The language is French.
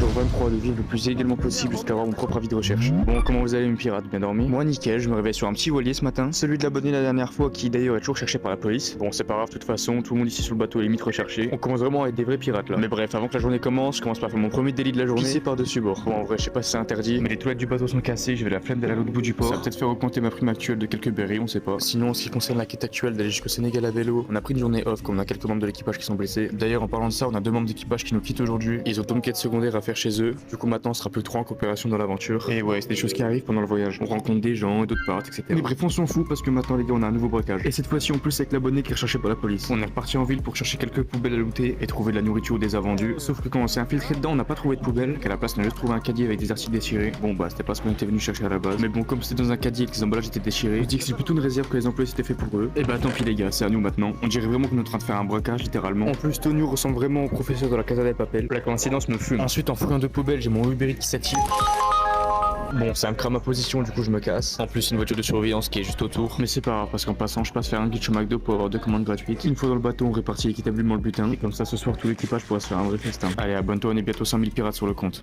sur 23 de vivre le plus illégalement possible jusqu'à avoir mon propre avis de recherche. Bon, comment vous allez mes pirates, bien dormi? Moi nickel, je me réveille sur un petit voilier ce matin, celui de l'abonné la dernière fois qui d'ailleurs est toujours cherché par la police. Bon, c'est pas grave, de toute façon, tout le monde ici sur le bateau est limite recherché. On commence vraiment à être des vrais pirates là. Mais bref, avant que la journée commence, je commence par faire mon premier délit de la journée, pisser par-dessus bord. Bon, en vrai, je sais pas si c'est interdit, mais les toilettes du bateau sont cassées, je vais la flemme d'aller à l'autre bout du port. Ça va peut-être faire augmenter ma prime actuelle de quelques berries, on sait pas. Sinon, en ce qui concerne la quête actuelle d'aller jusqu'au Sénégal à vélo, on a pris une journée off comme on a quelques membres de l'équipage qui sont blessés. D'ailleurs, en parlant de ça, on a 2 membres d'équipage qui nous quittent aujourd'hui. Ils ont une quête secondaire à faire chez eux. Du coup, maintenant, on sera plus trop en coopération dans l'aventure. Et ouais, c'est des choses qui arrivent pendant le voyage. On rencontre des gens et d'autres parts, etc. Mais bref, on s'en fout parce que maintenant, les gars, on a un nouveau braquage. Et cette fois-ci, en plus, avec l'abonné qui est recherché par la police. On est reparti en ville pour chercher quelques poubelles à looter et trouver de la nourriture déjà vendue. Sauf que quand on s'est infiltré dedans, on n'a pas trouvé de poubelle. Qu'à la place, on a juste trouvé un caddie avec des articles déchirés. Bon, bah, c'était pas ce qu'on était venu chercher à la base. Mais bon, comme c'était dans un caddie et que les emballages étaient déchirés, je dis que c'est plutôt une réserve que les employés s'étaient fait pour eux. Et bah, tant pis, les gars, c'est à nous maintenant. On dirait vraiment qu'on est en train de faire un braquage, littéralement. En plus, Tony ressemble vraiment au professeur de la Casa del Papel. La coïncidence me fume. Ensuite, en fouillant de poubelles, j'ai mon Uber Eats qui s'active. Bon, ça me crame ma position, du coup je me casse. En plus, une voiture de surveillance qui est juste autour. Mais c'est pas grave, parce qu'en passant, je passe faire un glitch au McDo pour avoir 2 commandes gratuites. Une fois dans le bateau, on répartit équitablement le butin. Et comme ça, ce soir, tout l'équipage pourra se faire un vrai festin. Allez, abonne-toi, on est bientôt 100 000 pirates sur le compte.